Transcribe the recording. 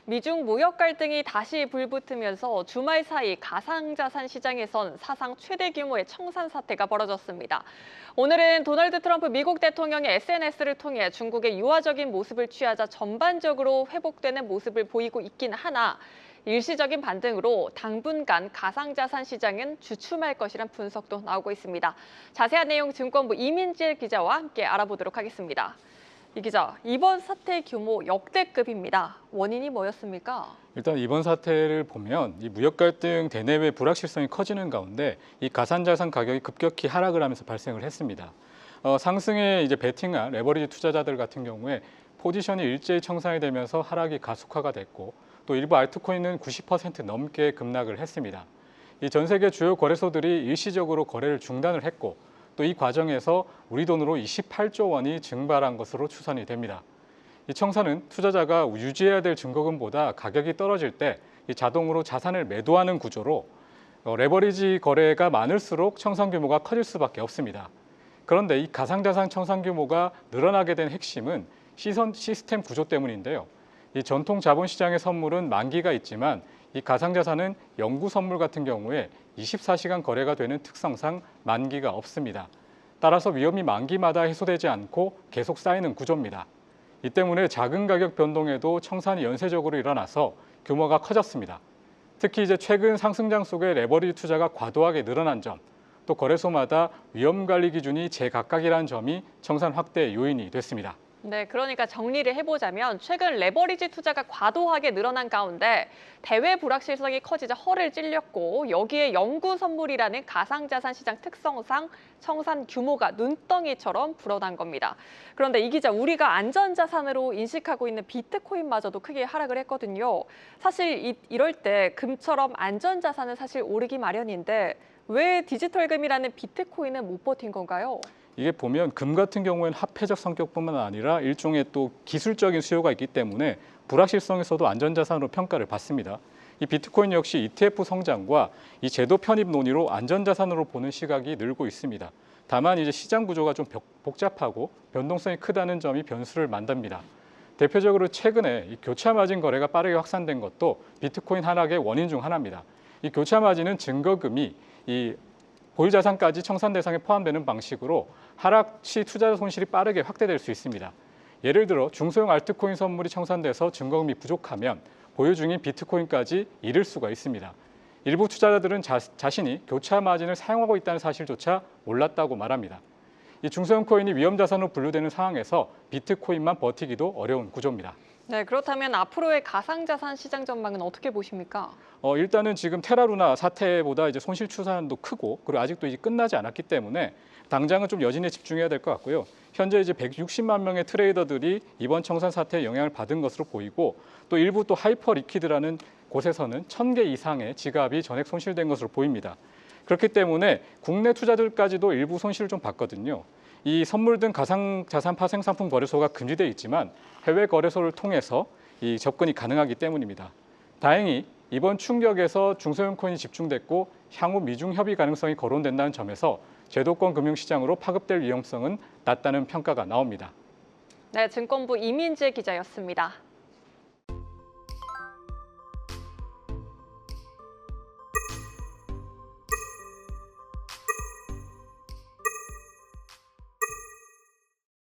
미중 무역 갈등이 다시 불붙으면서 주말 사이 가상자산 시장에선 사상 최대 규모의 청산 사태가 벌어졌습니다. 오늘은 도널드 트럼프 미국 대통령이 SNS를 통해 중국의 유화적인 모습을 취하자 전반적으로 회복되는 모습을 보이고 있긴 하나 일시적인 반등으로 당분간 가상자산 시장은 주춤할 것이란 분석도 나오고 있습니다. 자세한 내용 증권부 이민재 기자와 함께 알아보도록 하겠습니다. 이 기자, 이번 사태 규모 역대급입니다. 원인이 뭐였습니까? 일단 이번 사태를 보면 이 무역 갈등 대내외 불확실성이 커지는 가운데 이 가상자산 가격이 급격히 하락을 하면서 발생을 했습니다. 상승에 이제 베팅한 레버리지 투자자들 같은 경우에 포지션이 일제히 청산이 되면서 하락이 가속화가 됐고 또 일부 알트코인은 90% 넘게 급락을 했습니다. 이 전 세계 주요 거래소들이 일시적으로 거래를 중단을 했고 또 이 과정에서 우리 돈으로 28조 원이 증발한 것으로 추산이 됩니다. 이 청산은 투자자가 유지해야 될 증거금보다 가격이 떨어질 때 자동으로 자산을 매도하는 구조로 레버리지 거래가 많을수록 청산 규모가 커질 수밖에 없습니다. 그런데 이 가상자산 청산 규모가 늘어나게 된 핵심은 시스템 구조 때문인데요. 이 전통 자본시장의 선물은 만기가 있지만 이 가상자산은 영구 선물 같은 경우에 24시간 거래가 되는 특성상 만기가 없습니다. 따라서 위험이 만기마다 해소되지 않고 계속 쌓이는 구조입니다. 이 때문에 작은 가격 변동에도 청산이 연쇄적으로 일어나서 규모가 커졌습니다. 특히 이제 최근 상승장 속에 레버리지 투자가 과도하게 늘어난 점, 또 거래소마다 위험 관리 기준이 제각각이라는 점이 청산 확대의 요인이 됐습니다. 네, 그러니까 정리를 해보자면 최근 레버리지 투자가 과도하게 늘어난 가운데 대외 불확실성이 커지자 허를 찔렸고 여기에 영구 선물이라는 가상자산 시장 특성상 청산 규모가 눈덩이처럼 불어난 겁니다. 그런데 이 기자, 우리가 안전자산으로 인식하고 있는 비트코인마저도 크게 하락을 했거든요. 사실 이럴 때 금처럼 안전자산은 사실 오르기 마련인데 왜 디지털금이라는 비트코인은 못 버틴 건가요? 이게 보면 금 같은 경우에는 화폐적 성격뿐만 아니라 일종의 또 기술적인 수요가 있기 때문에 불확실성에서도 안전자산으로 평가를 받습니다. 이 비트코인 역시 ETF 성장과 이 제도 편입 논의로 안전자산으로 보는 시각이 늘고 있습니다. 다만 이제 시장 구조가 좀 복잡하고 변동성이 크다는 점이 변수를 만듭니다. 대표적으로 최근에 이 교차 마진 거래가 빠르게 확산된 것도 비트코인 하락의 원인 중 하나입니다. 이 교차 마진은 증거금이 이 보유 자산까지 청산 대상에 포함되는 방식으로 하락 시 투자 손실이 빠르게 확대될 수 있습니다. 예를 들어 중소형 알트코인 선물이 청산돼서 증거금이 부족하면 보유 중인 비트코인까지 잃을 수가 있습니다. 일부 투자자들은 자신이 교차 마진을 사용하고 있다는 사실조차 몰랐다고 말합니다. 이 중소형 코인이 위험 자산으로 분류되는 상황에서 비트코인만 버티기도 어려운 구조입니다. 네, 그렇다면 앞으로의 가상자산 시장 전망은 어떻게 보십니까? 일단은 지금 테라루나 사태보다 이제 손실 추산도 크고 그리고 아직도 이제 끝나지 않았기 때문에 당장은 좀 여진에 집중해야 될 것 같고요. 현재 이제 160만 명의 트레이더들이 이번 청산 사태에 영향을 받은 것으로 보이고 또 일부 또 하이퍼 리퀴드라는 곳에서는 1,000개 이상의 지갑이 전액 손실된 것으로 보입니다. 그렇기 때문에 국내 투자들까지도 일부 손실을 좀 봤거든요. 이 선물 등 가상자산 파생 상품 거래소가 금지돼 있지만 해외 거래소를 통해서 이 접근이 가능하기 때문입니다. 다행히 이번 충격에서 중소형 코인이 집중됐고 향후 미중 협의 가능성이 거론된다는 점에서 제도권 금융시장으로 파급될 위험성은 낮다는 평가가 나옵니다. 네, 증권부 이민재 기자였습니다.